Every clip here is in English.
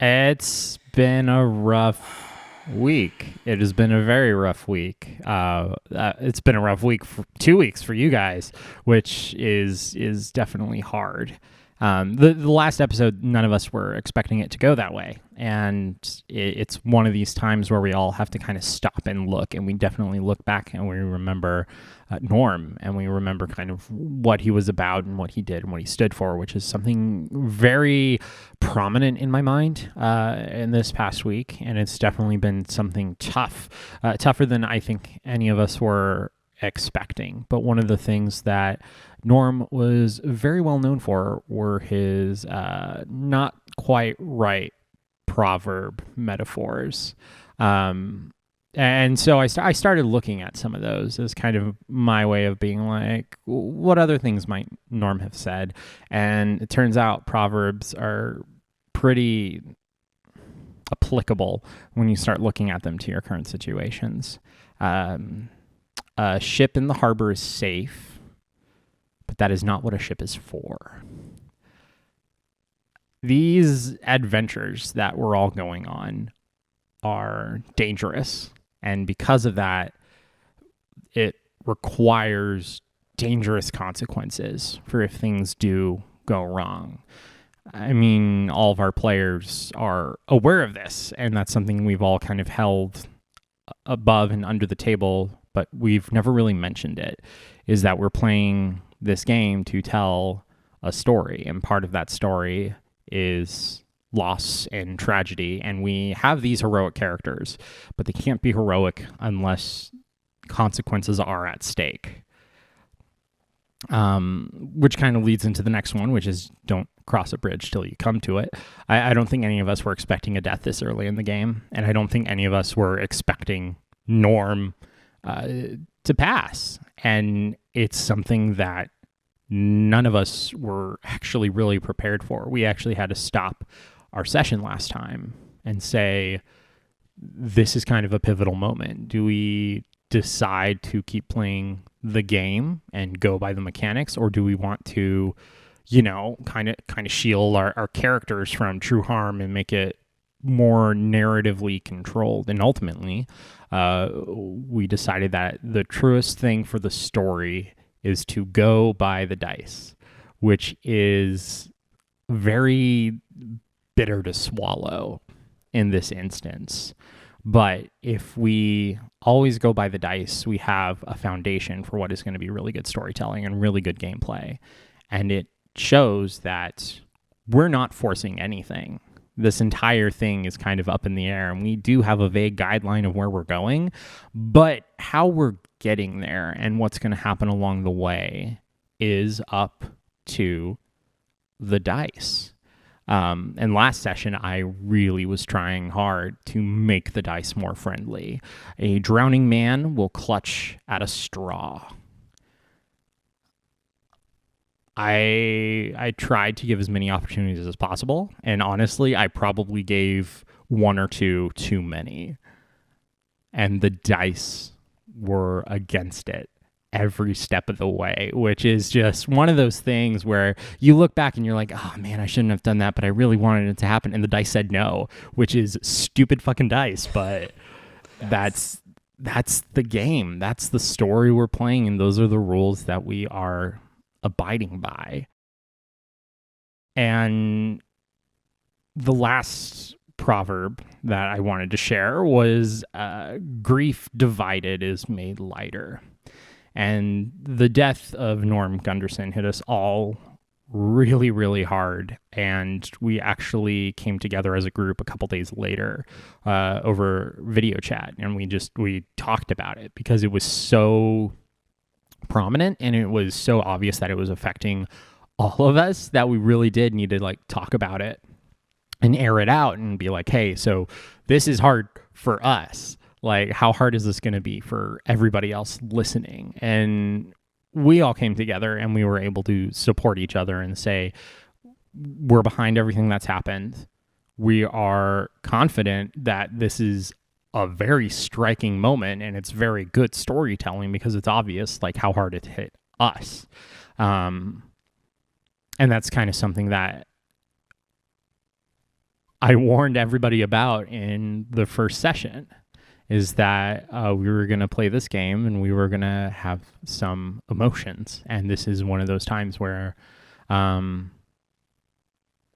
It's been a rough week. It has been a very rough week. It's been a rough week for 2 weeks for you guys, which is definitely hard. The last episode, none of us were expecting it to go that way, and it's one of these times where we all have to kind of stop and look, and we definitely look back and we remember Norm, and we remember kind of what he was about and what he did and what he stood for, which is something very prominent in my mind in this past week, and it's definitely been something tougher than I think any of us were expecting. But one of the things that Norm was very well known for were his not quite right proverb metaphors. And so I started looking at some of those as kind of my way of being like, what other things might Norm have said? And it turns out proverbs are pretty applicable when you start looking at them to your current situations. A ship in the harbor is safe, but that is not what a ship is for. These adventures that we're all going on are dangerous, and because of that, it requires dangerous consequences for if things do go wrong. I mean, all of our players are aware of this, and that's something we've all kind of held above and under the table, but we've never really mentioned it, is that we're playing this game to tell a story, and part of that story is loss and tragedy, and we have these heroic characters, but they can't be heroic unless consequences are at stake. Which kind of leads into the next one, which is don't cross a bridge till you come to it. I don't think any of us were expecting a death this early in the game, and I don't think any of us were expecting Norm to pass, and it's something that none of us were actually really prepared for. We actually had to stop our session last time and say, this is kind of a pivotal moment. Do we decide to keep playing the game and go by the mechanics, or do we want to, kind of shield our characters from true harm and make it more narratively controlled? And ultimately, we decided that the truest thing for the story is to go by the dice, which is very bitter to swallow in this instance. But if we always go by the dice, we have a foundation for what is going to be really good storytelling and really good gameplay. And it shows that we're not forcing anything. This entire thing is kind of up in the air, and we do have a vague guideline of where we're going, but how we're getting there and what's going to happen along the way is up to the dice. And last session, I really was trying hard to make the dice more friendly. A drowning man will clutch at a straw. I tried to give as many opportunities as possible, and honestly, I probably gave one or two too many. And the dice were against it every step of the way, which is just one of those things where you look back and you're like, oh man, I shouldn't have done that, but I really wanted it to happen, and the dice said no, which is stupid fucking dice, but that's the game. That's the story we're playing, and those are the rules that we are abiding by. And the last proverb that I wanted to share was grief divided is made lighter. And the death of Norm Gunderson hit us all really, really hard. And we actually came together as a group a couple days later over video chat. And we talked about it because it was so prominent and it was so obvious that it was affecting all of us that we really did need to talk about it and air it out and be like, hey, so this is hard for us. How hard is this going to be for everybody else listening? And we all came together and we were able to support each other and say, we're behind everything that's happened. We are confident that this is a very striking moment and it's very good storytelling because it's obvious how hard it hit us. And that's kind of something that I warned everybody about in the first session, is that we were going to play this game and we were going to have some emotions. And this is one of those times where,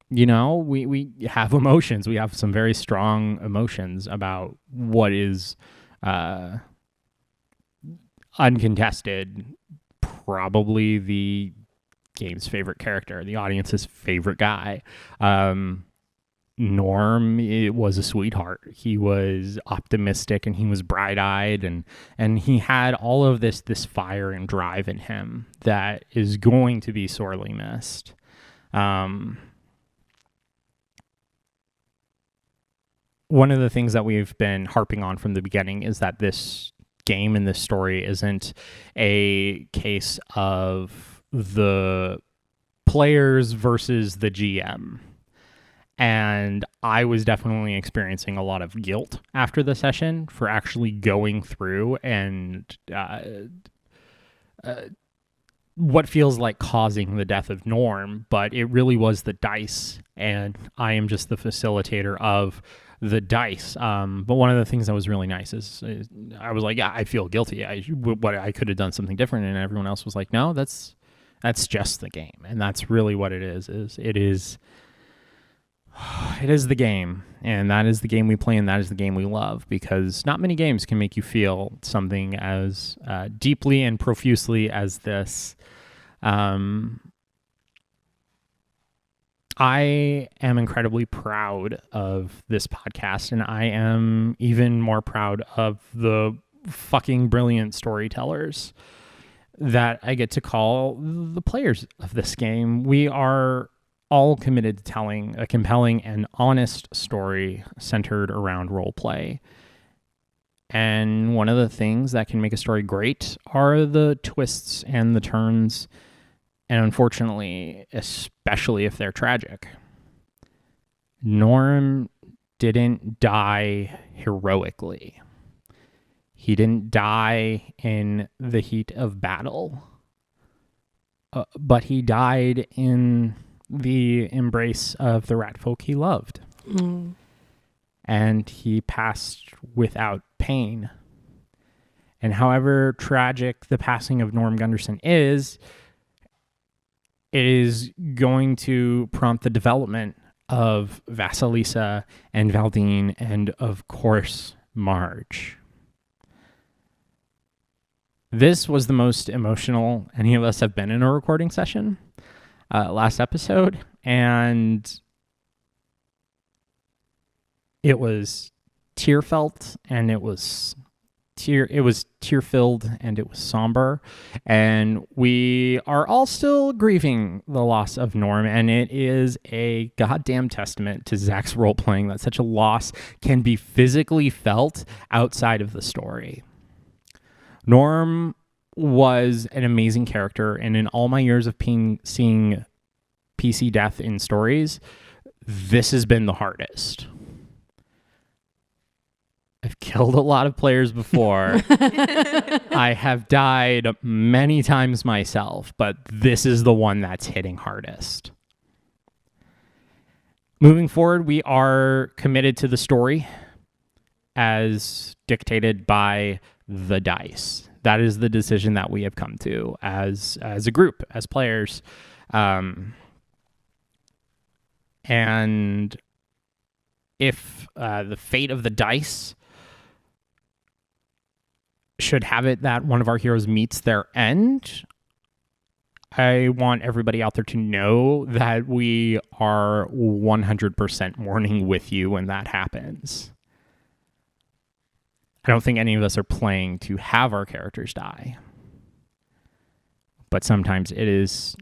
we have emotions. We have some very strong emotions about what is uncontested, probably the game's favorite character, the audience's favorite guy. Norm, it was a sweetheart. He was optimistic and he was bright-eyed, and he had all of this fire and drive in him that is going to be sorely missed. One of the things that we've been harping on from the beginning is that this game and this story isn't a case of the players versus the GM. And I was definitely experiencing a lot of guilt after the session for actually going through and what feels like causing the death of Norm, but it really was the dice, and I am just the facilitator of the dice. But one of the things that was really nice is I was like, yeah, I feel guilty. I could have done something different, and everyone else was like, no, that's just the game, and that's really what it is. It is the game, and that is the game we play, and that is the game we love, because not many games can make you feel something as deeply and profusely as this. I am incredibly proud of this podcast, and I am even more proud of the fucking brilliant storytellers that I get to call the players of this game. We are all committed to telling a compelling and honest story centered around role play. And one of the things that can make a story great are the twists and the turns, and unfortunately, especially if they're tragic. Norm didn't die heroically. He didn't die in the heat of battle, but he died in the embrace of the rat folk he loved. And he passed without pain. And however tragic the passing of Norm Gunderson is, it is going to prompt the development of Vasilisa and Valdine and, of course, Marge. This was the most emotional any of us have been in a recording session last episode, and it was tear-felt, and it was tear-filled, and it was somber, and we are all still grieving the loss of Norm, and it is a goddamn testament to Zach's role-playing that such a loss can be physically felt outside of the story. Norm was an amazing character, and in all my years of seeing PC death in stories, this has been the hardest. I've killed a lot of players before. I have died many times myself, but this is the one that's hitting hardest. Moving forward, we are committed to the story as dictated by the dice. That is the decision that we have come to as a group, as players. And if the fate of the dice should have it that one of our heroes meets their end, I want everybody out there to know that we are 100% mourning with you when that happens. I don't think any of us are playing to have our characters die, but sometimes it is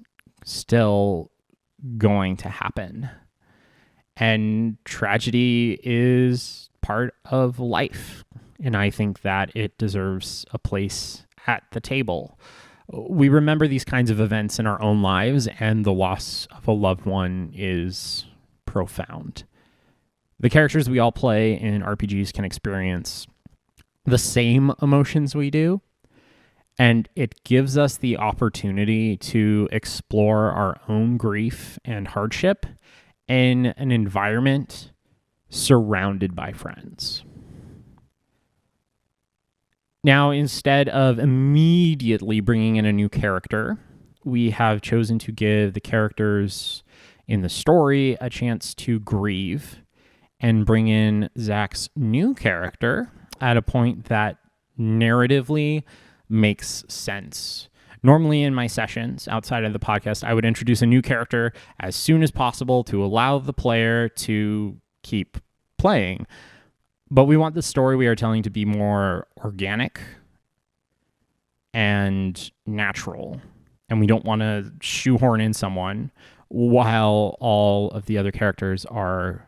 still going to happen. And tragedy is part of life, and I think that it deserves a place at the table. We remember these kinds of events in our own lives, and the loss of a loved one is profound. The characters we all play in RPGs can experience the same emotions we do, and it gives us the opportunity to explore our own grief and hardship in an environment surrounded by friends. Now, instead of immediately bringing in a new character, we have chosen to give the characters in the story a chance to grieve and bring in Zach's new character at a point that narratively makes sense. Normally in my sessions outside of the podcast, I would introduce a new character as soon as possible to allow the player to keep playing. But we want the story we are telling to be more organic and natural. And we don't want to shoehorn in someone while all of the other characters are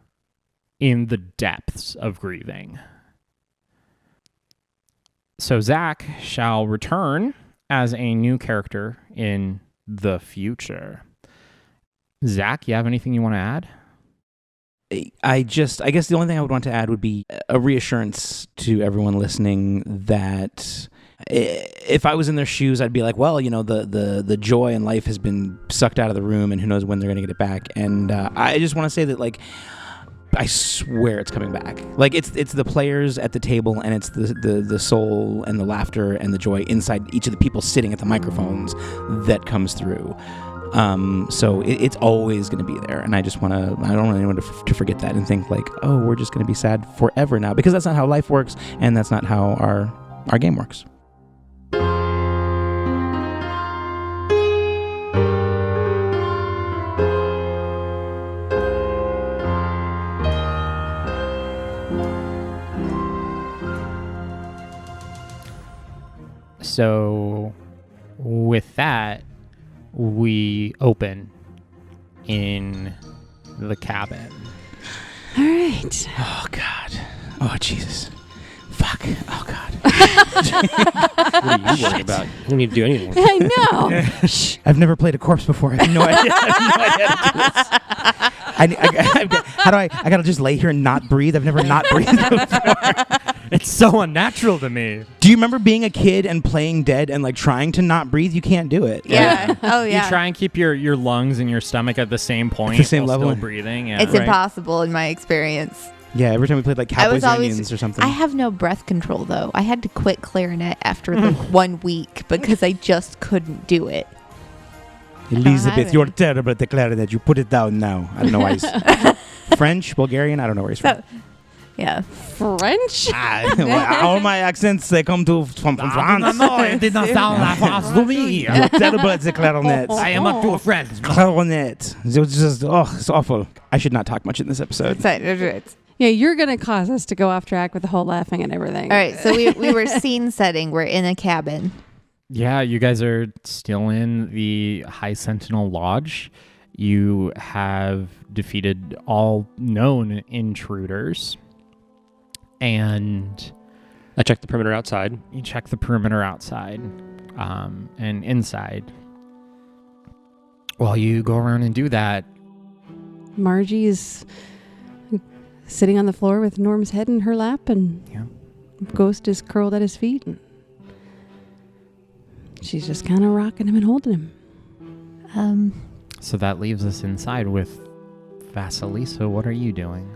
in the depths of grieving. So Zach shall return as a new character in the future. Zach, you have anything you want to add? I guess the only thing I would want to add would be a reassurance to everyone listening that if I was in their shoes, I'd be like, well, the joy in life has been sucked out of the room, and who knows when they're going to get it back. And I just want to say that, like, I swear it's coming back. Like, it's the players at the table, and it's the soul and the laughter and the joy inside each of the people sitting at the microphones that comes through. So it's always going to be there, and I don't want anyone to forget that and think like, oh, we're just going to be sad forever now, because that's not how life works, and that's not how our game works. So with that, we open in the cabin. All right. Oh, God. Oh, Jesus. Fuck. Oh, God. What are you worried about? You don't need to do anything. I know. I've never played a corpse before. I have no idea. How do I gotta just lay here and not breathe? I've never not breathed before. It's so unnatural to me. Do you remember being a kid and playing dead and like trying to not breathe? You can't do it. Yeah. Oh, yeah. You try and keep your lungs and your stomach at the same point, at the same while level, still breathing. Yeah. It's impossible in my experience. Yeah, every time we played like Cowboys and Indians or something. I have no breath control, though. I had to quit clarinet after like 1 week because I just couldn't do it. Elizabeth, you're terrible at the clarinet. You put it down now. I don't know why he's French, Bulgarian. I don't know where he's from. Yeah. French? All my accents, they come from France. No, it did not sound like France to me. You're terrible at the clarinet. I am not too French. Clarinet. It was just, it's awful. I should not talk much in this episode. Yeah, you're going to cause us to go off track with the whole laughing and everything. All right, so we were scene setting. We're in a cabin. Yeah, you guys are still in the High Sentinel Lodge. You have defeated all known intruders. And I checked the perimeter outside. You check the perimeter outside and inside. While you go around and do that, Margie is sitting on the floor with Norm's head in her lap, and Ghost is curled at his feet. And she's just kind of rocking him and holding him. So that leaves us inside with Vasilisa. What are you doing?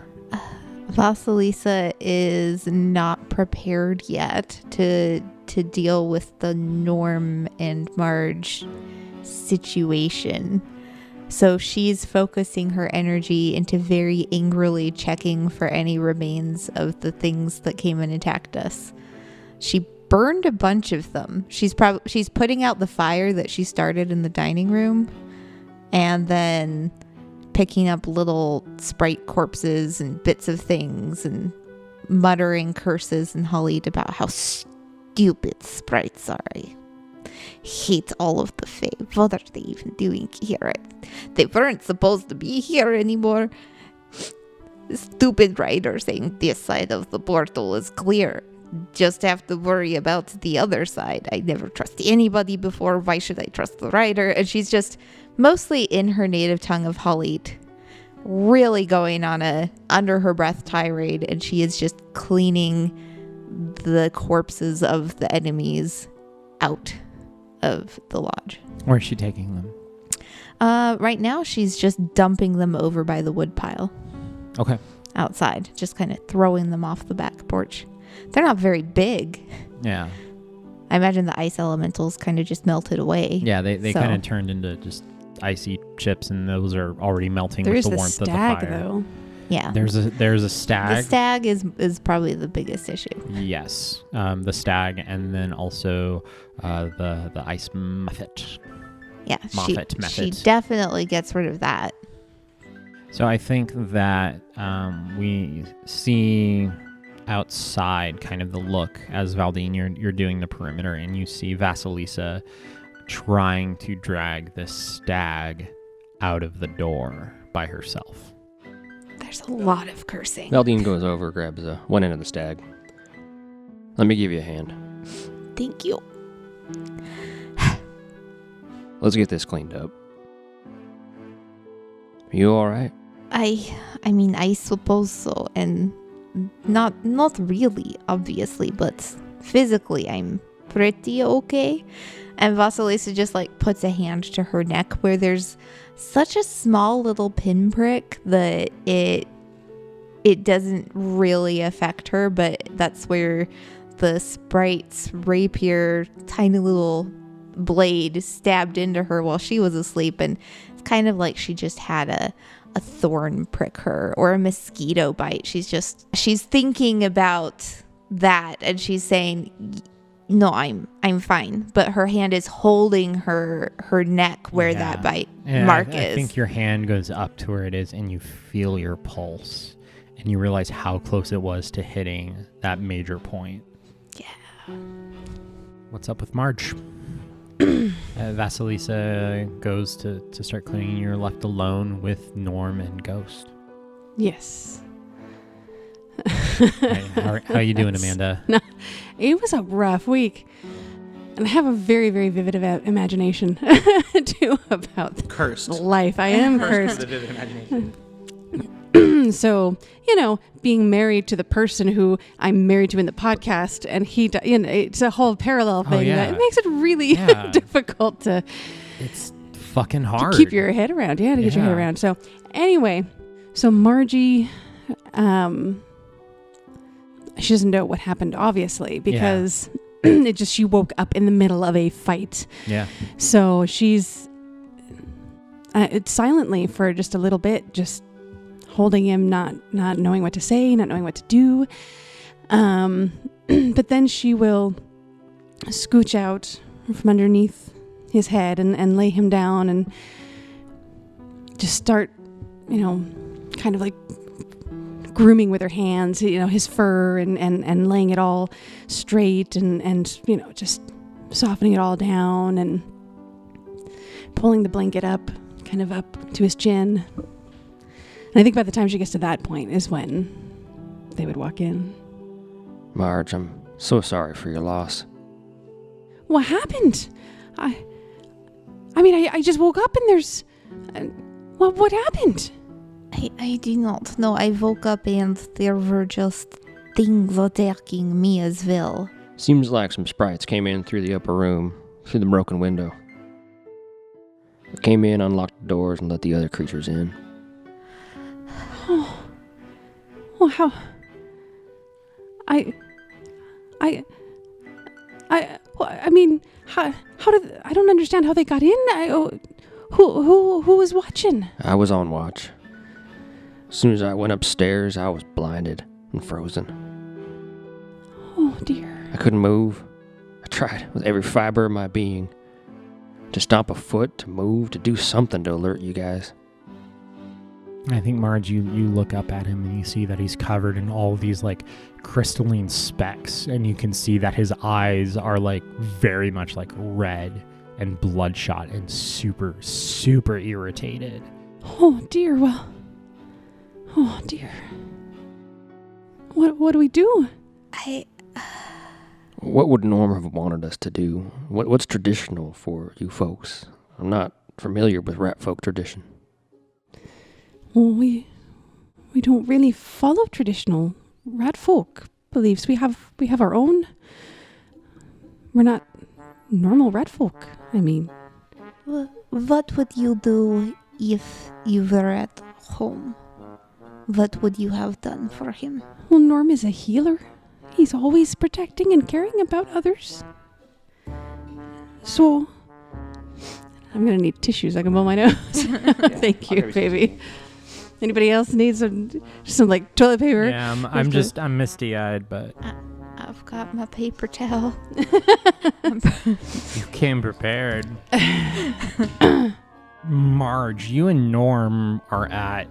Vasilisa is not prepared yet to deal with the Norm and Marge situation. So she's focusing her energy into very angrily checking for any remains of the things that came and attacked us. She burned a bunch of them. She's putting out the fire that she started in the dining room, and then picking up little sprite corpses and bits of things and muttering curses and Holly about how stupid sprites are. I hate all of the Fae. What are they even doing here? They weren't supposed to be here anymore. The stupid writer saying this side of the portal is clear. Just have to worry about the other side. I never trust anybody before. Why should I trust the writer? And she's just mostly in her native tongue of Halit, really going on a under her breath tirade, and she is just cleaning the corpses of the enemies out of the lodge. Where is she taking them? Right now she's just dumping them over by the wood pile. Okay. outside, just kind of throwing them off the back porch. They're not very big. Yeah. I imagine the ice elementals kind of just melted away. Yeah, they So- kind of turned into just icy chips, and those are already melting There's with the the warmth stag, of the fire. though. Yeah. There's a The stag. stag is probably the biggest issue. Yes, the stag, and then also the ice muffet. Yeah, Moffat she method. definitely gets rid of that. So I think that we see outside kind of the look as Valdine, you're doing the perimeter, and you see Vasilisa trying to drag the stag out of the door by herself. There's a lot of cursing. Valdine goes over, grabs one end of the stag. Let me give you a hand. Thank you. Let's get this cleaned up. You all right? I mean, I suppose so, and not really, obviously, but physically, I'm pretty okay. And Vasilisa just like puts a hand to her neck where there's such a small little pinprick that it doesn't really affect her, but that's where the sprite's rapier, tiny little blade stabbed into her while she was asleep, and it's kind of like she just had a thorn prick her or a mosquito bite. She's thinking about that, and she's saying, no, I'm fine, but her hand is holding her neck where that bite mark is. I think your hand goes up to where it is, and you feel your pulse, and you realize how close it was to hitting that major point. Yeah. What's up with Marge? Vasilisa goes to start cleaning. You're left alone with Norm and Ghost. Yes. Hey, how are you doing, Amanda? It was a rough week. And I have a very, very vivid imagination too about Cursed. life. I am cursed. with a vivid imagination. So, being married to the person who I'm married to in the podcast, and it's a whole parallel thing yeah. that makes it really difficult to It's fucking hard. keep your head around. Yeah, to get your head Yeah. around. So, anyway, Margie, she doesn't know what happened, obviously, because she woke up in the middle of a fight. Yeah. So she's silently for just a little bit, just holding him, not knowing what to say, not knowing what to do. But then she will scooch out from underneath his head and lay him down and just start, kind of like grooming with her hands, his fur and laying it all straight and just softening it all down and pulling the blanket up, kind of up to his chin. And I think by the time she gets to that point is when they would walk in. Marge, I'm so sorry for your loss. What happened? I just woke up and there's... what happened? I do not know. I woke up and there were just things attacking me as well. Seems like some sprites came in through the upper room, through the broken window. They came in, unlocked the doors, and let the other creatures in. Well, how... how did... I don't understand how they got in. Who was watching? I was on watch. As soon as I went upstairs, I was blinded and frozen. Oh, dear. I couldn't move. I tried with every fiber of my being to stomp a foot, to move, to do something to alert you guys. I think, Marge, you look up at him and you see that he's covered in all these like crystalline specks, and you can see that his eyes are like very much like red and bloodshot and super, super irritated. Oh, dear. Well... Oh, dear. What do we do? What would Norm have wanted us to do? What's traditional for you folks? I'm not familiar with rat folk tradition. Well, we don't really follow traditional rat folk beliefs. We have our own. We're not normal rat folk. I mean, What would you do if you were at home? What would you have done for him? Well, Norm is a healer. He's always protecting and caring about others. So, I'm going to need tissues. I can blow my nose. Thank you, baby. Anybody else need some like toilet paper? Yeah, I'm misty-eyed, but I've got my paper towel. you came prepared. Marge, you and Norm are at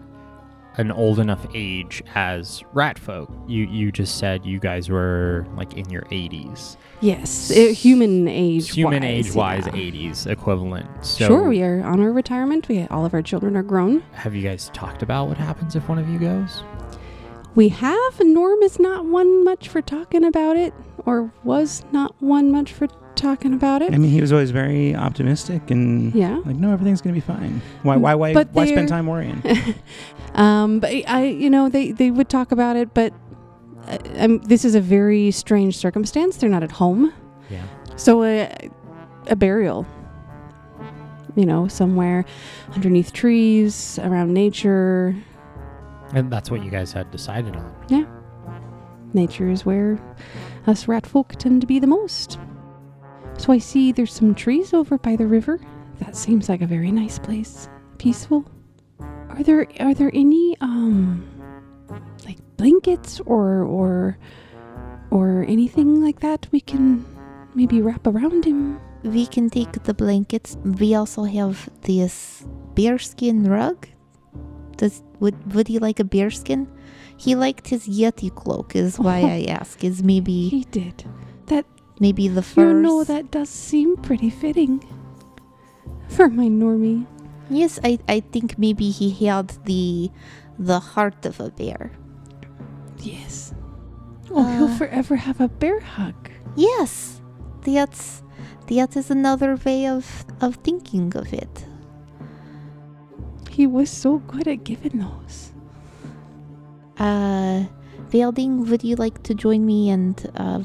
an old enough age as rat folk. You just said you guys were like in your 80s. Yes, human age. Human age-wise, 80s equivalent. So Sure, we are on our retirement. All of our children are grown. have you guys talked about what happens if one of you goes? We have. Norm is not one much for talking about it, or was not one much for talking about it. I mean, he was always very optimistic and like, no, everything's going to be fine. Why spend time worrying? But they would talk about it, but this is a very strange circumstance. They're not at home. Yeah. So a burial, somewhere underneath trees, around nature. And that's what you guys had decided on. Yeah. Nature is where us rat folk tend to be the most. So I see there's some trees over by the river. That seems like a very nice place. Peaceful. Are there any like blankets or anything like that we can maybe wrap around him? We can take the blankets. We also have this bearskin rug. Would he like a bearskin? He liked his Yeti cloak, is why I ask. Is maybe He did. maybe the furs? That does seem pretty fitting for my Normie. Yes, I think maybe he had the heart of a bear. Yes. Oh, he'll forever have a bear hug. Yes, that is another way of thinking of it. He was so good at giving those. Velding, would you like to join me and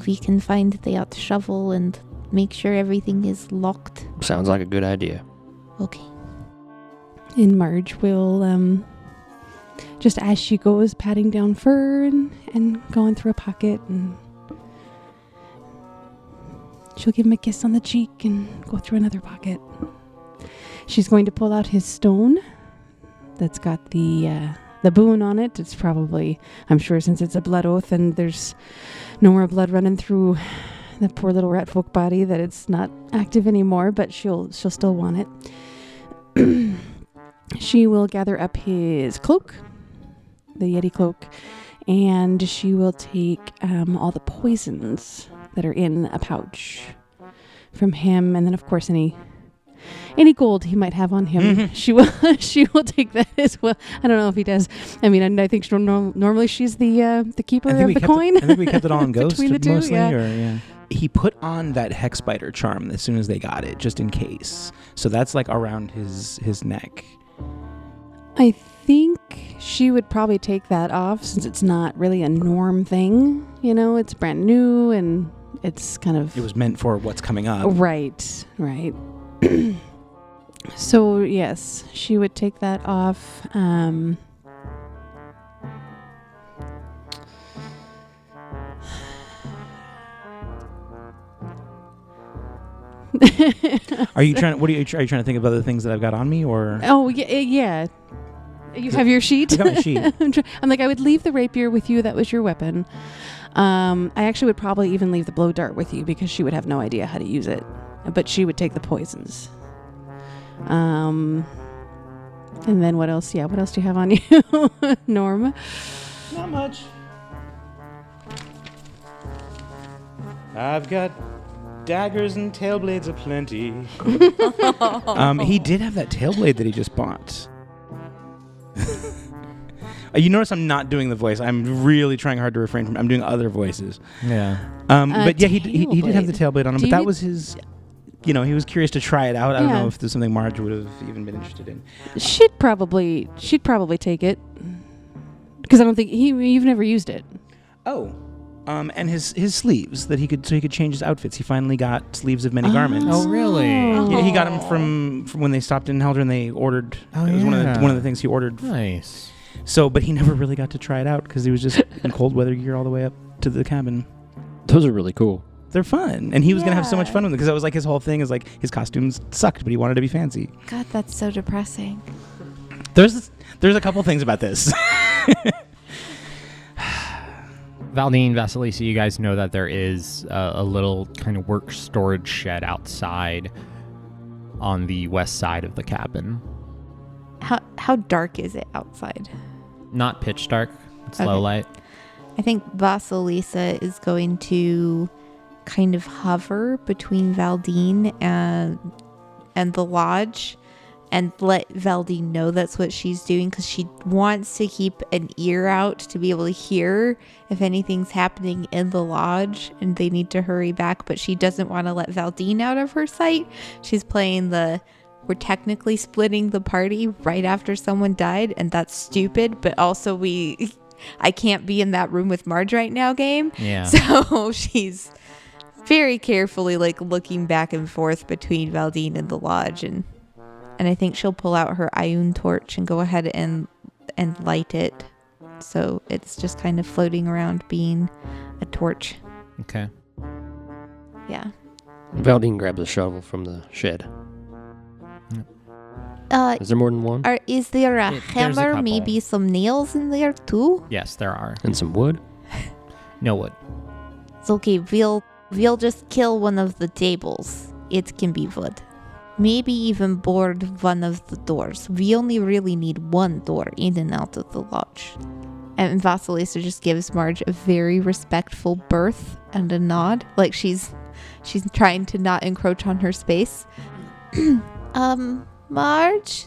we can find that shovel and make sure everything is locked? Sounds like a good idea. Okay. And Marge will, just as she goes, patting down fur and going through a pocket, and she'll give him a kiss on the cheek and go through another pocket. She's going to pull out his stone that's got the boon on it. It's probably, I'm sure, since it's a blood oath and there's no more blood running through the poor little rat folk body, that it's not active anymore, but she'll still want it. She will gather up his cloak, the Yeti cloak, and she will take all the poisons that are in a pouch from him, and then of course any gold he might have on him. Mm-hmm. She will take that as well. I don't know if he does. I mean, I think normally she's the keeper of the coin. I think we kept it all in Ghost Between the two, mostly. yeah. He put on that hex spider charm as soon as they got it, just in case. So that's like around his neck. I think she would probably take that off since it's not really a Norm thing. It's brand new and it's kind of... It was meant for what's coming up. Right. So, yes, she would take that off. Are you trying to think of other things that I've got on me, or? Oh, yeah. You have your sheet? I got my sheet. I'm like, I would leave the rapier with you. That was your weapon. I actually would probably even leave the blow dart with you because she would have no idea how to use it. But she would take the poisons. And then what else? Yeah, what else do you have on you, Norm? Not much. I've got daggers and tail blades aplenty. He did have that tail blade that he just bought. You notice I'm not doing the voice. I'm really trying hard to refrain from. I'm doing other voices. Yeah. But yeah, he did have the tail blade on him. But that was his. He was curious to try it out. I don't know if there's something Marge would have even been interested in. She'd probably take it because I don't think you've never used it. Oh. And his sleeves so he could change his outfits. He finally got sleeves of many garments. Oh, really? Yeah, he got them from when they stopped in Helder and they ordered. It was one of the things he ordered. Nice. So, but he never really got to try it out because he was just in cold weather gear all the way up to the cabin. Those are really cool. They're fun, and he was gonna have so much Yeah. fun with them because that was like his whole thing. Is like his costumes sucked, but he wanted to be fancy. God, that's so depressing. There's a couple things about this. Valdine, Vasilisa, you guys know that there is a little kind of work storage shed outside on the west side of the cabin. How dark is it outside? Not pitch dark, it's Okay. low light. I think Vasilisa is going to kind of hover between Valdine and the lodge and let Valdine know that's what she's doing because she wants to keep an ear out to be able to hear if anything's happening in the lodge and they need to hurry back, but she doesn't want to let Valdine out of her sight. She's playing we're technically splitting the party right after someone died, and that's stupid, but also I can't be in that room with Marge right now game. Yeah. So she's very carefully like looking back and forth between Valdine and the lodge, and I think she'll pull out her Ioun torch and go ahead and light it. So it's just kind of floating around being a torch. Okay. Yeah. Valdine grabs a shovel from the shed. Is there more than one? Is there a There's a hammer, couple. maybe some nails in there too? Yes, there are. And some wood? No wood. It's okay, we'll just kill one of the tables. It can be wood. Maybe even board one of the doors. We only really need one door in and out of the lodge. And Vasilisa just gives Marge a very respectful berth and a nod, like she's trying to not encroach on her space. Marge,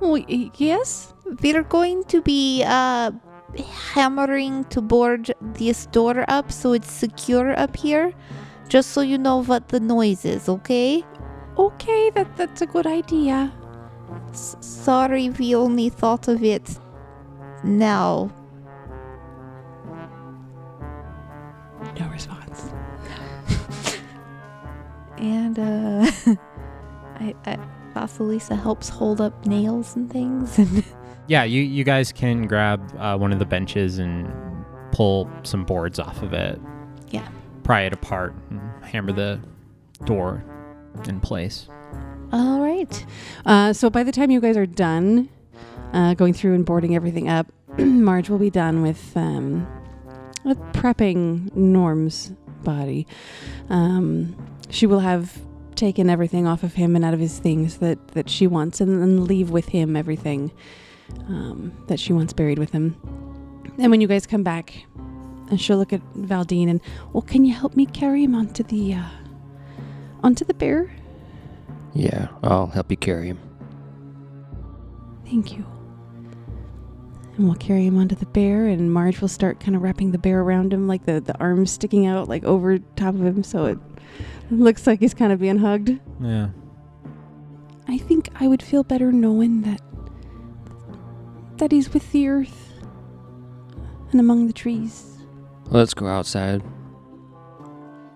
Oh, yes? we're going to be hammering to board this door up so it's secure up here. Just so you know what the noise is, okay? Okay, that's a good idea. Sorry, we only thought of it now. No response. And Vasilisa helps hold up nails and things. And Yeah, you guys can grab one of the benches and pull some boards off of it. Yeah. Pry it apart and hammer the door in place. all right. So by the time you guys are done going through and boarding everything up, Marge will be done with prepping Norm's body. She will have taken everything off of him and out of his things that she wants, and then leave with him everything that she wants buried with him. And when you guys come back, and she'll look at Valdine and, well, can you help me carry him onto the bear? Yeah, I'll help you carry him. Thank you. And we'll carry him onto the bear, and Marge will start kind of wrapping the bear around him, like the arms sticking out like over top of him, so it looks like he's kind of being hugged. Yeah. I think I would feel better knowing that he's with the earth and among the trees. Let's go outside.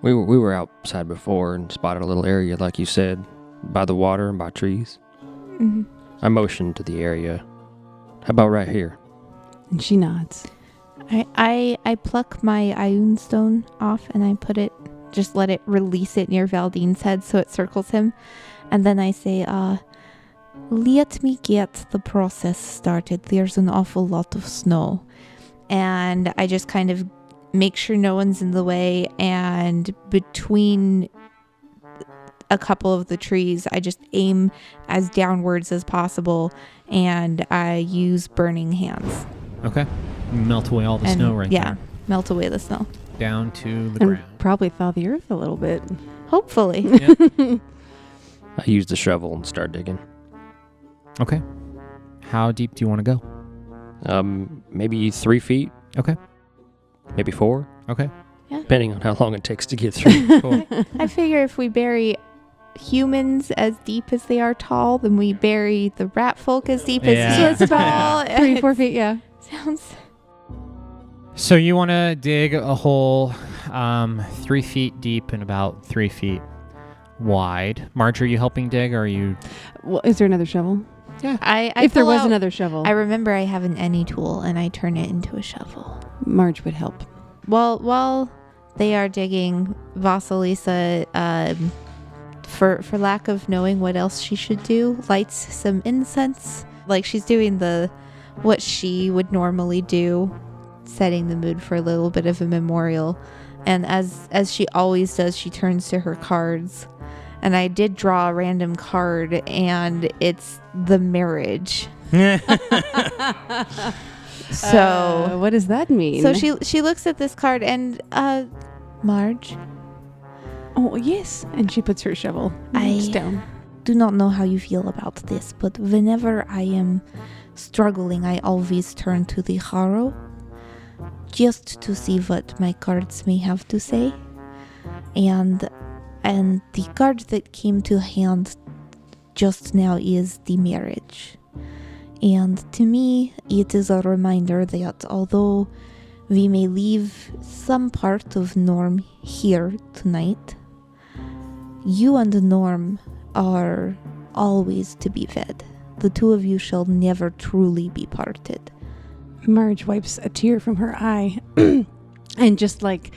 We were outside before and spotted a little area, like you said, by the water and by trees. Mm-hmm. I motioned to the area. How about right here? And she nods. I pluck my Ioun stone off and I just let it release it near Valdine's head so it circles him. And then I say, let me get the process started. There's an awful lot of snow. And I just kind of make sure no one's in the way. And between a couple of the trees, I just aim as downwards as possible. And I use burning hands. Okay. Melt away all the And snow right yeah, there. melt away the snow. Down to the And ground. probably thaw the earth a little bit. Hopefully. I used the shovel and started digging. Okay. How deep do you want to go? Maybe 3 feet, Okay. maybe 4, Okay. depending on how long it takes to get through. Cool. I figure if we bury humans as deep as they are tall, then we bury the rat folk as deep Yeah. as he is tall. 3-4 feet, yeah. Sounds. So you want to dig a hole 3 feet deep and about 3 feet wide. Marge, are you helping dig or are you... Well, is there another shovel? I if there pull was out- another shovel, I remember I have an any tool and I turn it into a shovel. Marge would help. While they are digging, Vasilisa, for lack of knowing what else she should do, lights some incense. Like she's doing what she would normally do, setting the mood for a little bit of a memorial. And as she always does, she turns to her cards. And I did draw a random card, and it's the marriage. So what does that mean? So she looks at this card and Marge, Oh yes, and she puts her shovel down. do not know how you feel about this, but whenever I am struggling, I always turn to the Harrow just to see what my cards may have to say. And the card that came to hand just now is the marriage. And to me, it is a reminder that although we may leave some part of Norm here tonight, you and Norm are always to be fed. The two of you shall never truly be parted. Marge wipes a tear from her eye and just like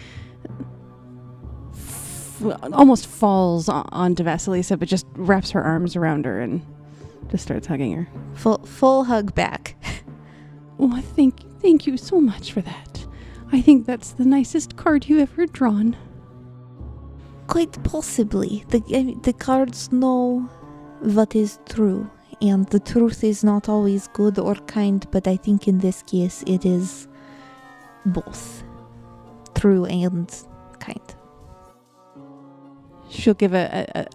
almost falls onto Vasilisa, but just wraps her arms around her and just starts hugging her. Full hug back. Oh, thank you so much for that. I think that's the nicest card you've ever drawn. Quite possibly. The cards know what is true, and the truth is not always good or kind, but I think in this case it is both true and kind. She'll give a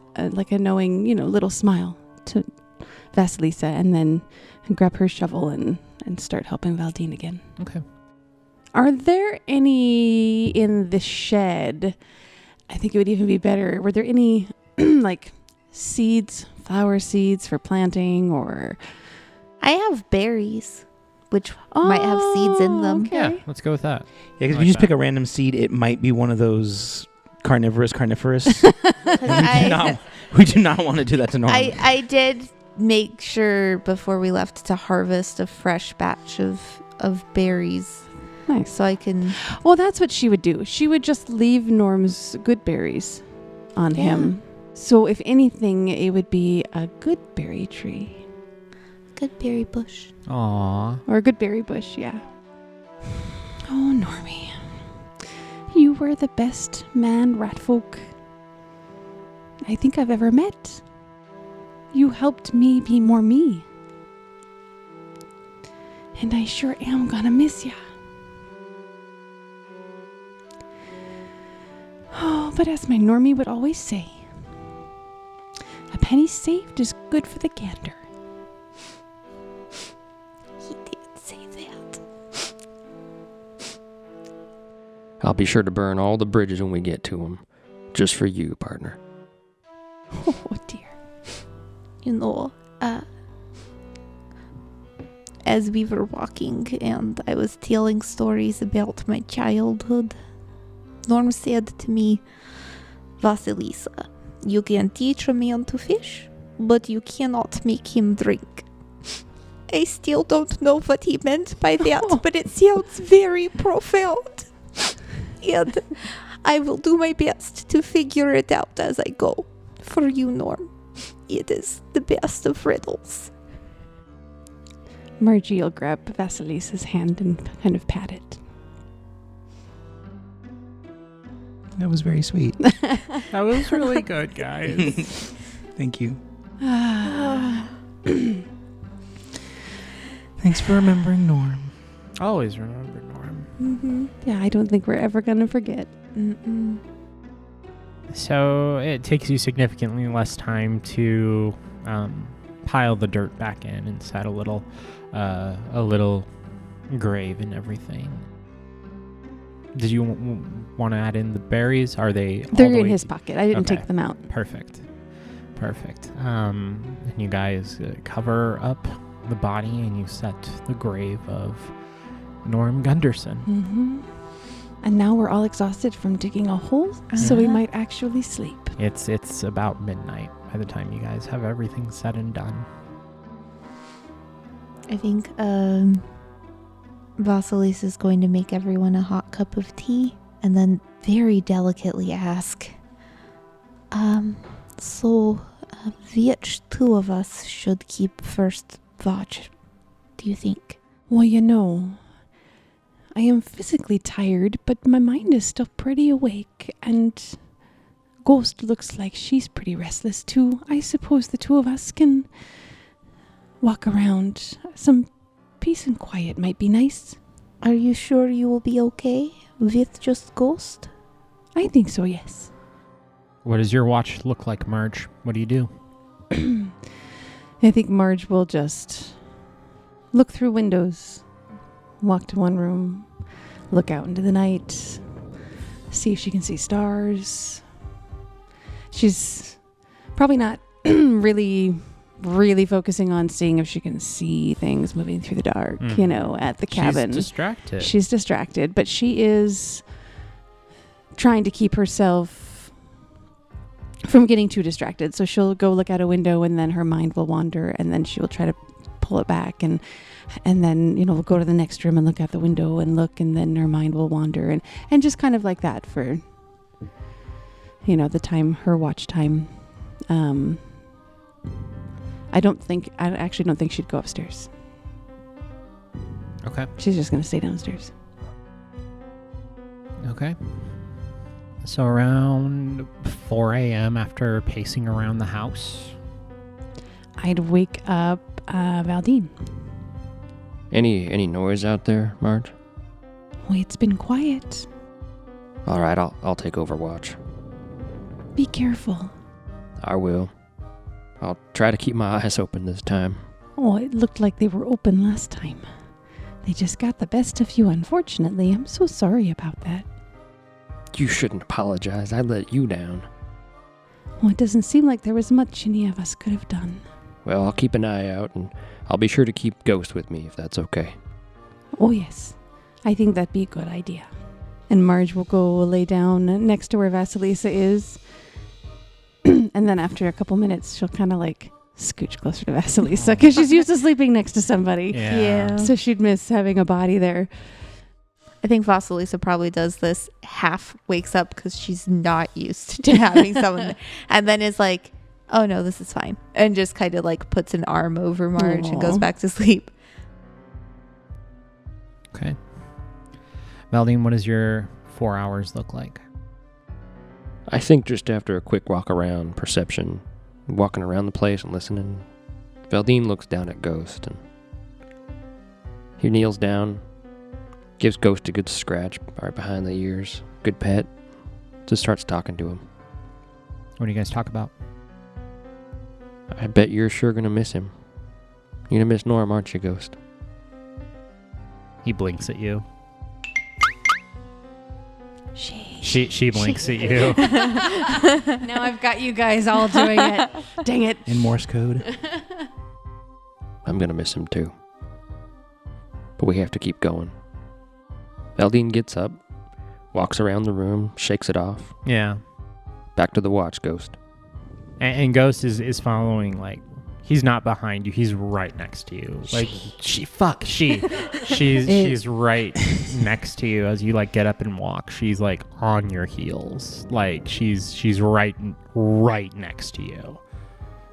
knowing, little smile to Vasilisa and then grab her shovel and start helping Valdine again. Okay. Are there any in the shed? I think it would even be better. Were there any like seeds, flower seeds for planting or? I have berries, which might have seeds in them. Okay. Yeah, let's go with that. Yeah, because I if you just like pick that. a random seed, it might be one of those carnivorous. I We do not want to do that to Norm. I did make sure before we left to harvest a fresh batch of berries, Nice. so I can. Well, that's what she would do. She would just leave Norm's good berries on Yeah. him. So if anything, it would be a good berry tree. Good berry bush. Aww. Or a good berry bush, yeah. Oh, Normie. You were the best man ratfolk I think I've ever met. You helped me be more me. And I sure am gonna miss ya. Oh, but as my Normie would always say, a penny saved is good for the gander. He did say that. I'll be sure to burn all the bridges when we get to them. Just for you, partner. Oh, dear. You know, as we were walking and I was telling stories about my childhood, Norm said to me, Vasilisa, you can teach a man to fish, but you cannot make him drink. I still don't know what he meant by that, but it sounds very profound. And I will do my best to figure it out as I go. For you, Norm, it is the best of riddles. Margie will grab Vasilisa's hand and kind of pat it. That was very sweet. That was really good, guys. Thank you. Thanks for remembering Norm. Always remember Norm. Mm-hmm. Yeah, I don't think we're ever going to forget. Mm-mm. So it takes you significantly less time to pile the dirt back in and set a little grave and everything. Did you want to add in the berries? Are they? all They're the in way- his pocket. I didn't Okay. take them out. Perfect. And you guys cover up the body and you set the grave of Norm Gunderson. Mm-hmm. And now we're all exhausted from digging a hole, so we Uh-huh. might actually sleep. It's about midnight by the time you guys have everything said and done. I think Vasilisa is going to make everyone a hot cup of tea and then very delicately ask, so which two of us should keep first watch, do you think? Well, I am physically tired, but my mind is still pretty awake, and Ghost looks like she's pretty restless too. I suppose the two of us can walk around. Some peace and quiet might be nice. Are you sure you will be okay with just Ghost? I think so, yes. What does your watch look like, Marge? What do you do? I think Marge will just look through windows, walk to one room, look out into the night, see if she can see stars. She's probably not really focusing on seeing if she can see things moving through the dark, at the cabin. She's distracted, but she is trying to keep herself from getting too distracted. So she'll go look out a window and then her mind will wander and then she will try to pull it back and then, we'll go to the next room and look out the window and look, and then her mind will wander and just kind of like that for, the time, her watch time. I actually don't think she'd go upstairs. Okay. She's just going to stay downstairs. Okay. So around 4 a.m. after pacing around the house. I'd wake up Valdine. Any noise out there, Marge? Well, it's been quiet. All right, I'll take Overwatch. Be careful. I will. I'll try to keep my eyes open this time. Oh, it looked like they were open last time. They just got the best of you, unfortunately. I'm so sorry about that. You shouldn't apologize. I let you down. Well, it doesn't seem like there was much any of us could have done. Well, I'll keep an eye out, and I'll be sure to keep Ghost with me if that's okay. Oh, yes. I think that'd be a good idea. And Marge will go lay down next to where Vasilisa is. And then after a couple minutes, she'll kind of like scooch closer to Vasilisa because she's used to sleeping next to somebody. Yeah. So she'd miss having a body there. I think Vasilisa probably does this, half wakes up because she's not used to having someone, and then is like, oh no, this is fine. And just kind of like puts an arm over Marge and goes back to sleep. Okay. Valdine, what does your 4 hours look like? I think just after a quick walk around, perception, walking around the place and listening, Valdine looks down at Ghost and he kneels down, gives Ghost a good scratch right behind the ears, good pet, just starts talking to him. What do you guys talk about? I bet you're sure gonna miss him. You're gonna miss Norm, aren't you, Ghost? He blinks at you. She blinks at you. Now I've got you guys all doing it. Dang it. In Morse code. I'm gonna miss him too. But we have to keep going. Valdine gets up, walks around the room, shakes it off. Yeah. Back to the watch, Ghost. And Ghost is following, like, he's not behind you. He's right next to you. Like, she's right next to you as you, like, get up and walk. She's, like, on your heels. Like, she's right next to you.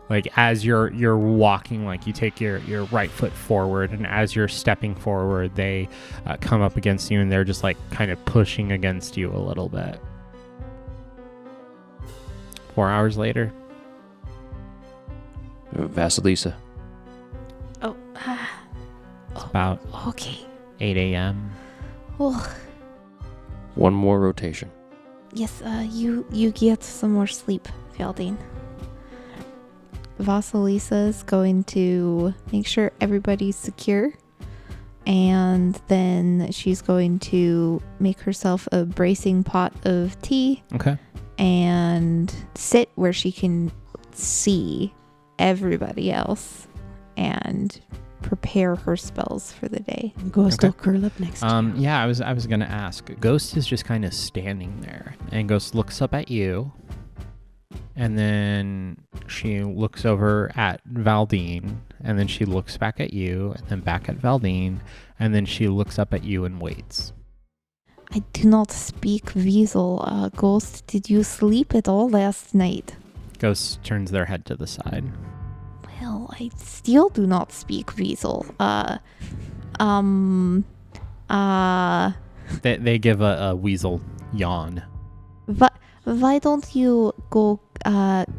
Like, as you're walking, like, you take your right foot forward, and as you're stepping forward, they come up against you, and they're just, like, kind of pushing against you a little bit. 4 hours later. Vasilisa. Oh, It's about okay. 8 a.m. Oh, One more rotation. yes, you get some more sleep, Valdine. Vasilisa is going to make sure everybody's secure, and then she's going to make herself a bracing pot of tea. Okay. And sit where she can see everybody else and prepare her spells for the day. Ghost Okay. will curl up next to you. Yeah, I was gonna ask. Ghost is just kind of standing there, and Ghost looks up at you, And then she looks over at Valdine, and then she looks back at you, and then back at Valdine, and then she looks up at you and waits. I do not speak Weasel. Ghost, did you sleep at all last night? Ghost turns their head to the side. Well, I still do not speak Weasel. They give a weasel yawn. Why don't you go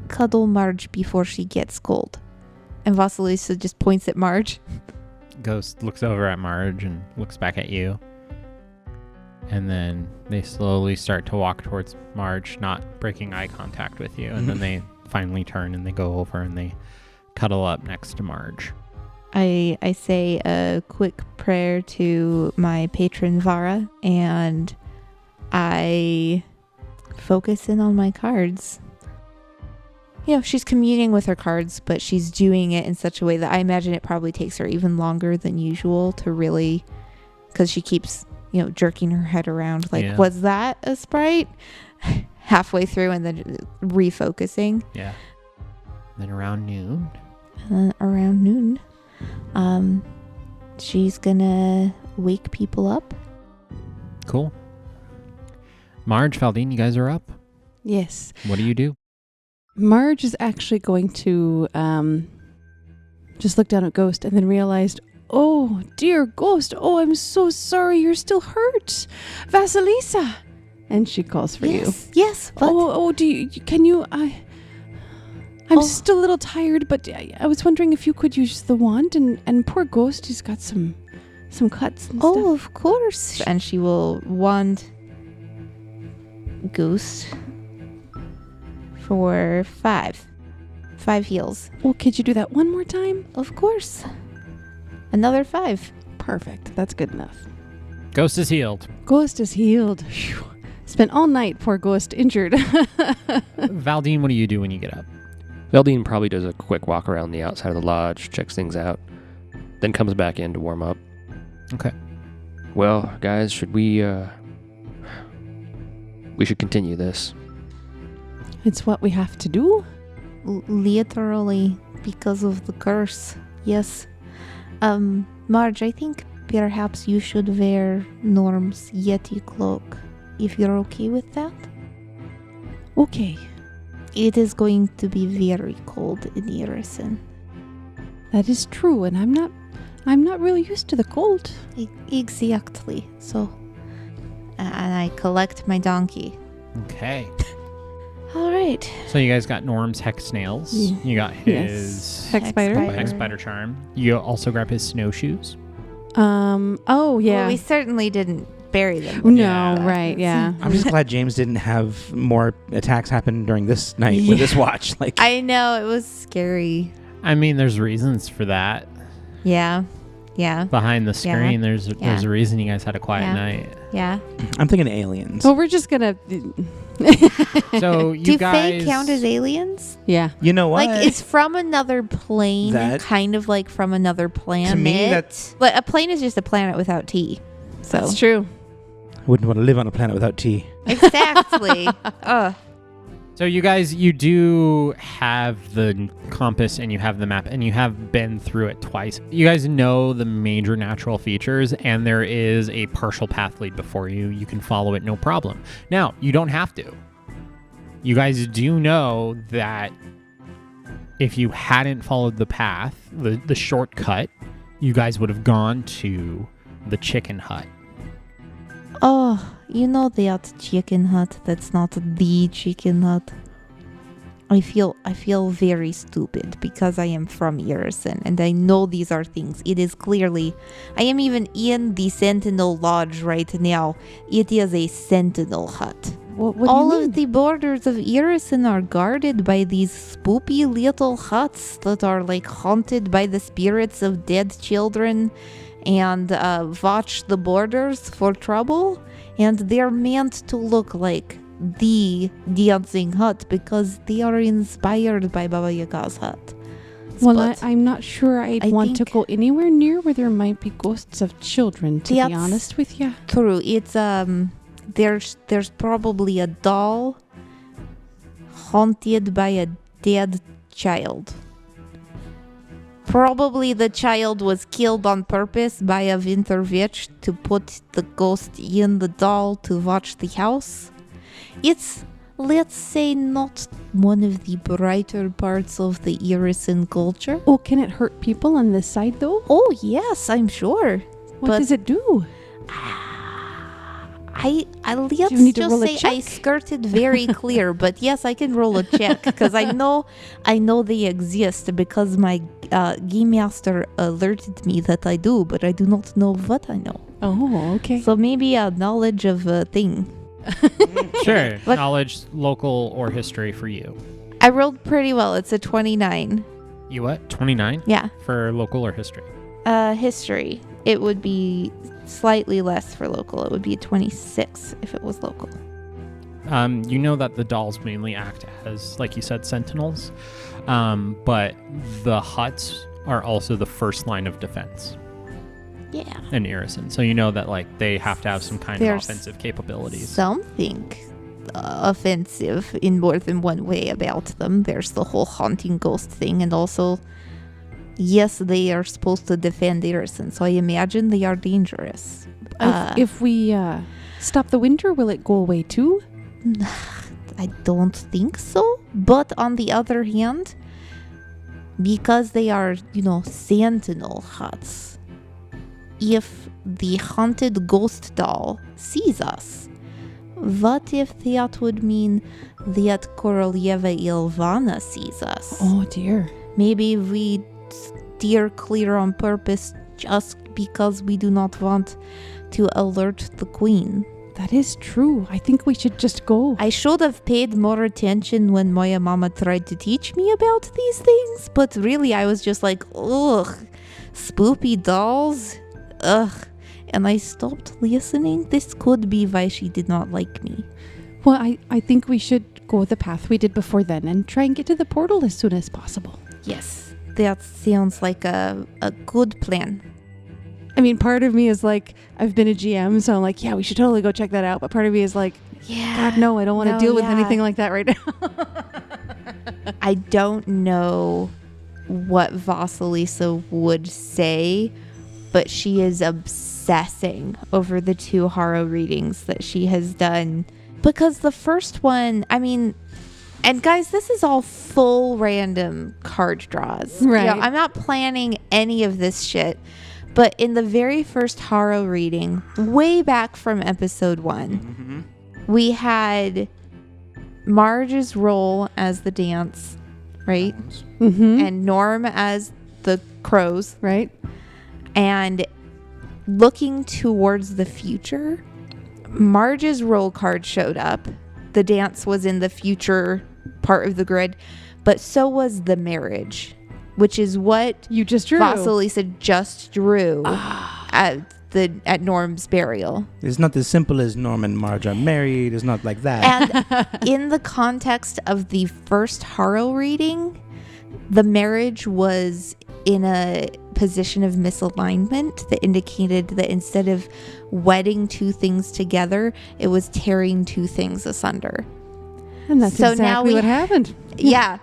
cuddle Marge before she gets cold? And Vasilisa just points at Marge. Ghost looks over at Marge and looks back at you. And then they slowly start to walk towards Marge, not breaking eye contact with you. And then they finally turn and they go over and they cuddle up next to Marge. I say a quick prayer to my patron Vara, and I focus in on my cards. You know, she's communing with her cards, but she's doing it in such a way that I imagine it probably takes her even longer than usual to really, because she keeps, you know, jerking her head around like, Yeah. Was that a sprite? Halfway through and then refocusing. Yeah. Then around noon. Around noon, she's gonna wake people up. Cool. Marge, Valdine, you guys are up. Yes. What do you do? Marge is actually going to just look down at Ghost and then realized, oh, dear Ghost, oh, I'm so sorry, you're still hurt. Vasilisa. And she calls for you. Yes, but Oh, can you, I'm just a little tired, but I was wondering if you could use the wand, and poor Ghost, he's got some cuts and stuff. of course. And she will wand Ghost for 5 heals. Oh, could you do that one more time? Of course. Another 5. Perfect. That's good enough. Ghost is healed. Ghost is healed. Phew. Spent all night, poor Ghost, injured. Valdine, what do you do when you get up? Valdine probably does a quick walk around the outside of the lodge, checks things out, then comes back in to warm up. Okay. Well, guys, should we should continue this. It's what we have to do. Literally, because of the curse. Yes. Marge, I think perhaps you should wear Norm's Yeti cloak, if you're okay with that. Okay. It is going to be very cold in Irison. That is true, and I'm not really used to the cold. Exactly. So, and I collect my donkey. Okay. All right. So you guys got Norm's hex nails. Yeah. You got his Hex spider. hex spider charm. You also grab his snowshoes. Oh yeah. Well, we certainly didn't bury them. No, Yeah. right, yeah. I'm just glad James didn't have more attacks happen during this night with this watch. Like, I know, it was scary. I mean, there's reasons for that. Yeah. Yeah. Behind the screen, there's Yeah. a reason you guys had a quiet Yeah. night. Yeah. I'm thinking aliens. Well, we're just gonna. So you Do guys Fae count as aliens? Yeah. You know what? Like, it's from another plane, That- kind of like from another planet. To me, that's- But a plane is just a planet without T. So That's true. Wouldn't want to live on a planet without tea. exactly. So you guys, you do have the compass and you have the map and you have been through it twice. You guys know the major natural features and there is a partial path lead before you. You can follow it, no problem. Now, you don't have to. You guys do know that if you hadn't followed the path, the shortcut, you guys would have gone to the chicken hut. Oh, you know that chicken hut that's not the chicken hut. I feel very stupid because I am from Irison and I know these are things. It is clearly, I am even in the Sentinel Lodge right now. It is a Sentinel hut. What do All you mean? of the borders of Irison are guarded by these spoopy little huts that are like haunted by the spirits of dead children and watch the borders for trouble. And they're meant to look like the dancing hut because they are inspired by Baba Yaga's hut. Well, But I'm not sure I'd I want to think- go anywhere near where there might be ghosts of children, to be That's- honest with you. true. It's there's probably a doll haunted by a dead child. Probably the child was killed on purpose by a winter witch to put the ghost in the doll to watch the house. It's, let's say, not one of the brighter parts of the Irison culture. Oh, can it hurt people on this side though? Oh, yes, I'm sure. What But- does it do? Let's you need to just roll a say I check? skirted very clear, but yes, I can roll a check because I know they exist because my game master alerted me that I do, but I do not know what I know. Oh, okay. So maybe a knowledge of a thing. Sure. What- Knowledge, local, or history for you. I rolled pretty well. It's a 29. You what? 29 Yeah. for local or history? History. It would be slightly less for local. It would be a 26 if it was local. You know that the dolls mainly act as, like you said, sentinels, but the huts are also the first line of defense Yeah. in Irison. So you know that like they have to have some kind of There's offensive capabilities. Something offensive in more than one way about them. There's the whole haunting ghost thing, and also, yes, they are supposed to defend Irison, so I imagine they are dangerous. If we stop the winter, will it go away too? I don't think so. But on the other hand, because they are, sentinel huts, if the haunted ghost doll sees us, what if that would mean that Korolyeva Ilvana sees us? Oh dear. Maybe we steer clear on purpose just because we do not want to alert the queen. That is true. I think we should just go. I should have paid more attention when Moya Mama tried to teach me about these things, but really I was just like, ugh, spoopy dolls, ugh. And I stopped listening. This could be why she did not like me. Well, I think we should go the path we did before then and try and get to the portal as soon as possible. Yes, that sounds like a good plan. I mean, part of me is like, I've been a GM, so I'm like, yeah, we should totally go check that out. But part of me is like, Yeah. God, no, I don't want to No, deal with yeah. anything like that right now. I don't know what Vasilisa would say, but she is obsessing over the 2 horror readings that she has done. Because the first one, I mean, and guys, this is all full random card draws. Right. I'm not planning any of this shit. But in the very first horror reading, way back from episode 1, we had Marge's role as the dance, right? Mm-hmm. And Norm as the crows. Right? And looking towards the future, Marge's role card showed up. The dance was in the future part of the grid, but so was the marriage, which is what You just drew. Vasilisa just drew at Norm's burial. It's not as simple as Norm and Marge are married. It's not like that. And in the context of the first Haro reading, the marriage was in a position of misalignment that indicated that instead of wedding 2 things together, it was tearing 2 things asunder. And that's So now exactly we- what happened. Yeah.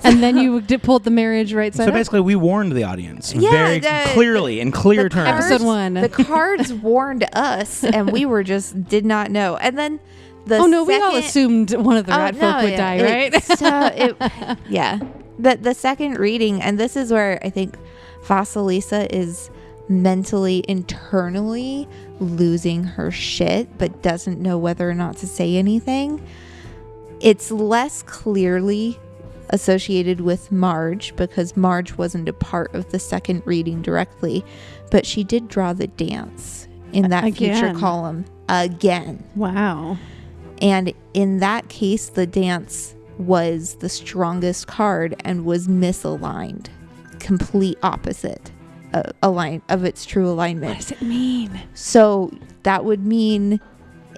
And then you pulled the marriage right side So up. basically, we warned the audience Yeah, very the- clearly in clear the terms. cards- Episode 1. The cards warned us, and we were just did not know. And then the Oh no, we all second- assumed one of the rat folk would yeah, die, right? Yeah. The second reading, and this is where I think Vasilisa is mentally, internally losing her shit, but doesn't know whether or not to say anything. It's less clearly associated with Marge because Marge wasn't a part of the second reading directly, but she did draw the dance in that future Again. column again. Wow. And in that case, the dance was the strongest card and was misaligned, complete opposite of its true What alignment. does it mean? So that would mean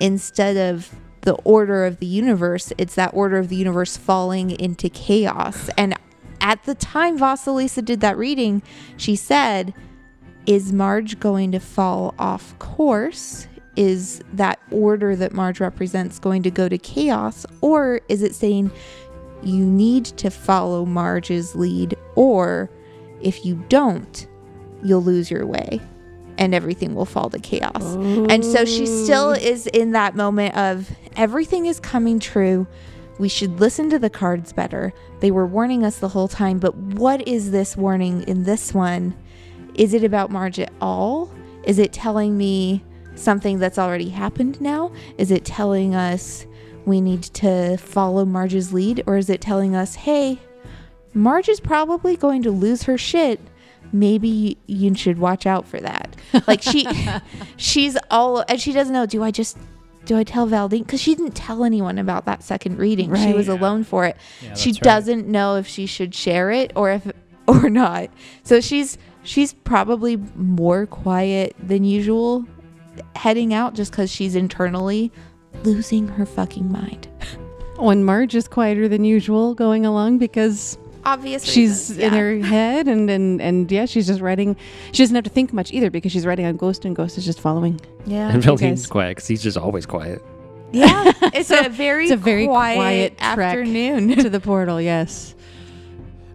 instead of the order of the universe, it's that order of the universe falling into chaos. And at the time Vasilisa did that reading, she said, is Marge going to fall off course? Is that order that Marge represents going to go to chaos? Or is it saying you need to follow Marge's lead, or if you don't, you'll lose your way and everything will fall to chaos. And so she still is in that moment of everything is coming true. We should listen to the cards better. They were warning us the whole time, but what is this warning in this one? Is it about Marge at all? Is it telling me something that's already happened now? Is it telling us we need to follow Marge's lead? Or is it telling us, hey, Marge is probably going to lose her shit. Maybe you should watch out for that. Like she's all, and she doesn't know, do I tell Valdine? Because she didn't tell anyone about that second reading. Right. She was alone for it. Yeah, she doesn't know if she should share it or not. So she's probably more quiet than usual heading out just because she's internally losing her fucking mind. When Marge is quieter than usual going along because obvious she's reasons, in her head and yeah, she's just writing. She doesn't have to think much either because she's writing on Ghost and Ghost is just following. Yeah. And Valdine's quiet because he's just always quiet. Yeah. It's a very quiet afternoon to the portal. Yes.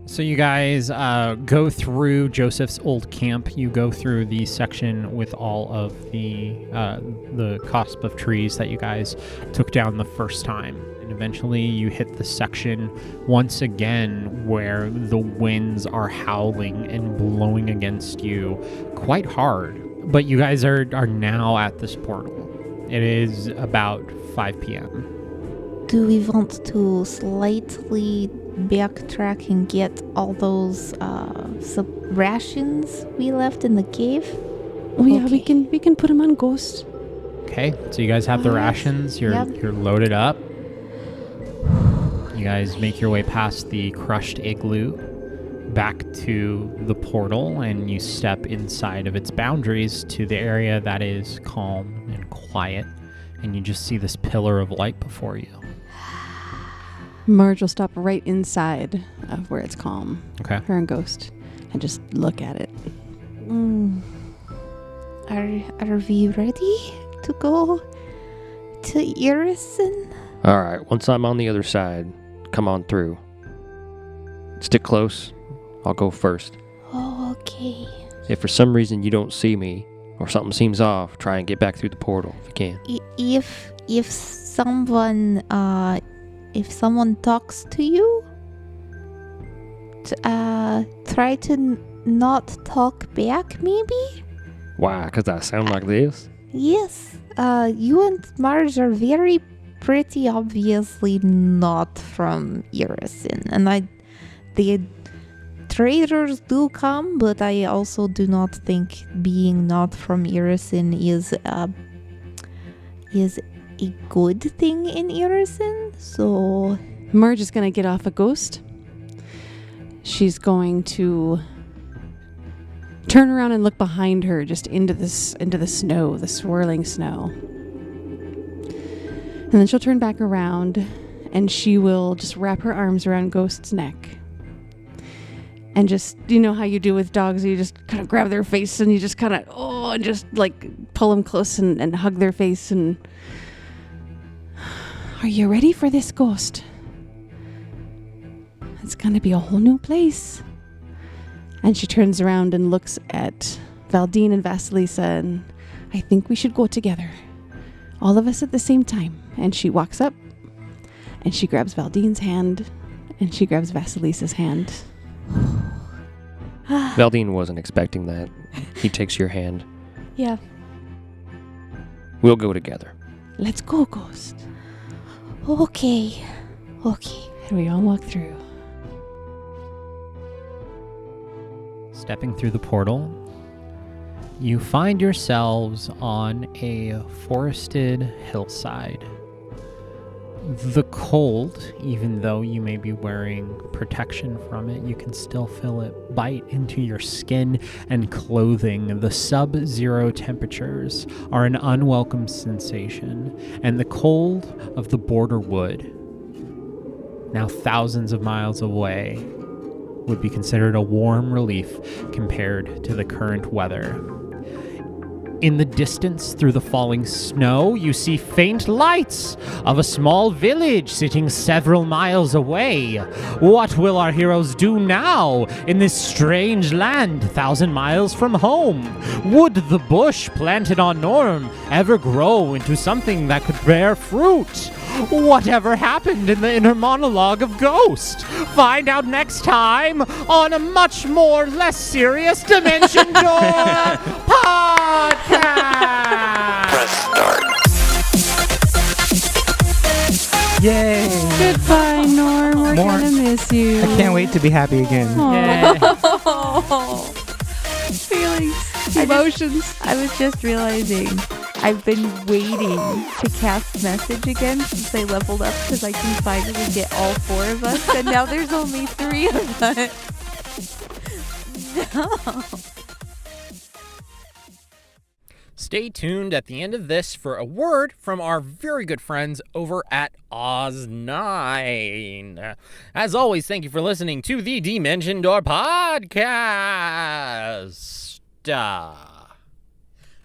So you guys go through Joseph's old camp. You go through the section with all of the cusp of trees that you guys took down the first time. And eventually you hit the section once again where the winds are howling and blowing against you quite hard. But you guys are now at this portal. It is about 5 p.m. Do we want to slightly backtrack and get all those rations we left in the cave? Oh yeah, we can put them on Ghost. Okay, so you guys have the rations. You're loaded up. You guys make your way past the crushed igloo back to the portal, and you step inside of its boundaries to the area that is calm and quiet, and you just see this pillar of light before you. Marge will stop right inside of where it's calm. Okay. Her and Ghost, and just look at it. Are we ready to go to Irison? All right. Once I'm on the other side, come on through. Stick close. I'll go first. Oh, okay. If for some reason you don't see me or something seems off, try and get back through the portal if you can. If someone talks to you, try to not talk back, maybe? Why? Because I sound like this? Yes. You and Marge are pretty obviously not from Irison. And the traders do come, but I also do not think being not from Irison is a good thing in Irison. So Marge is going to get off a Ghost. She's going to turn around and look behind her, just into the snow, the swirling snow. And then she'll turn back around and she will just wrap her arms around Ghost's neck. And just, you know how you do with dogs, you just kind of grab their face and you just kind of, and just like pull them close and hug their face. And are you ready for this, Ghost? It's going to be a whole new place. And she turns around and looks at Valdine and Vasilisa, and I think we should go together. All of us at the same time. And she walks up and she grabs Valdine's hand and she grabs Vasilisa's hand. Valdine wasn't expecting that. He takes your hand. Yeah. We'll go together. Let's go, Ghost. Okay. And we all walk through. Stepping through the portal, you find yourselves on a forested hillside. The cold, even though you may be wearing protection from it, you can still feel it bite into your skin and clothing. The sub-zero temperatures are an unwelcome sensation, and the cold of the border wood, now thousands of miles away, would be considered a warm relief compared to the current weather. In the distance, through the falling snow, you see faint lights of a small village sitting several miles away. What will our heroes do now in this strange land 1,000 miles from home? Would the bush planted on Norm ever grow into something that could bear fruit? Whatever happened in the inner monologue of Ghost? Find out next time on a much more less serious Dimension Door podcast. Press start. Yay! Goodbye, Norm. We're More- gonna miss you. I can't wait to be happy again. Feelings, emotions. I was just realizing I've been waiting to cast message again since I leveled up because I can finally get all 4 of us, and now there's only 3 of us. No. Stay tuned at the end of this for a word from our very good friends over at E19. As always, thank you for listening to the Dimension Door podcast.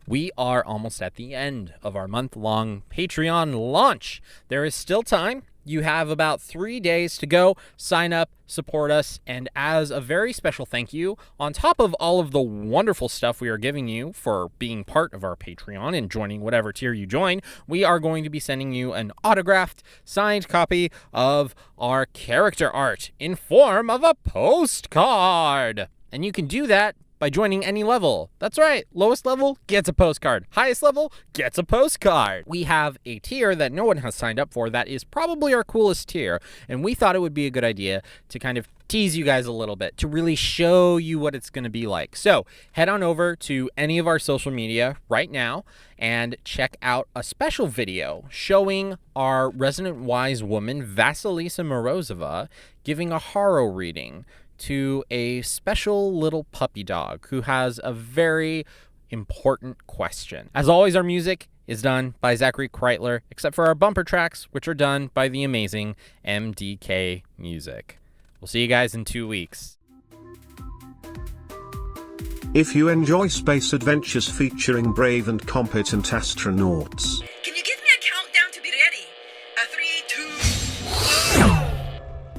We are almost at the end of our month-long Patreon launch. There is still time. You have about 3 days to go. Sign up, support us, and as a very special thank you, on top of all of the wonderful stuff we are giving you for being part of our Patreon and joining whatever tier you join, we are going to be sending you an autographed, signed copy of our character art in form of a postcard. And you can do that by joining any level. That's right. Lowest level gets a postcard. Highest level gets a postcard. We have a tier that no one has signed up for that is probably our coolest tier, and we thought it would be a good idea to kind of tease you guys a little bit, to really show you what it's going to be like. So head on over to any of our social media right now and check out a special video showing our resident wise woman, Vasilisa Morozova, giving a horror reading to a special little puppy dog who has a very important question. As always, our music is done by Zachary Kreitler, except for our bumper tracks, which are done by the amazing MDK Music. We'll see you guys in 2 weeks. If you enjoy space adventures featuring brave and competent astronauts, Can you give me a countdown to be ready? 3, 2, 1.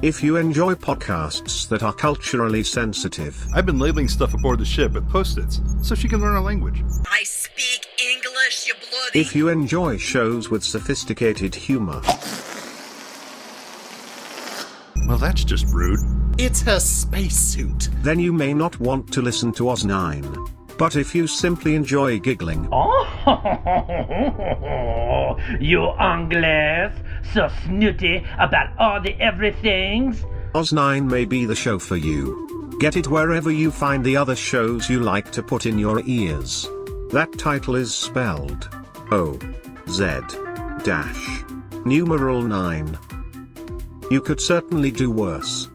if you enjoy podcasts that are culturally sensitive, I've been labeling stuff aboard the ship with Post-its so she can learn our language. I speak English, you bloody. if you enjoy shows with sophisticated humor, Well, that's just rude. It's her spacesuit. then you may not want to listen to Oz9. But if you simply enjoy giggling, Oh, you Anglais, so snooty about all the everythings. Oz9 may be the show for you. Get it wherever you find the other shows you like to put in your ears. That title is spelled OZ-numeral 9. You could certainly do worse.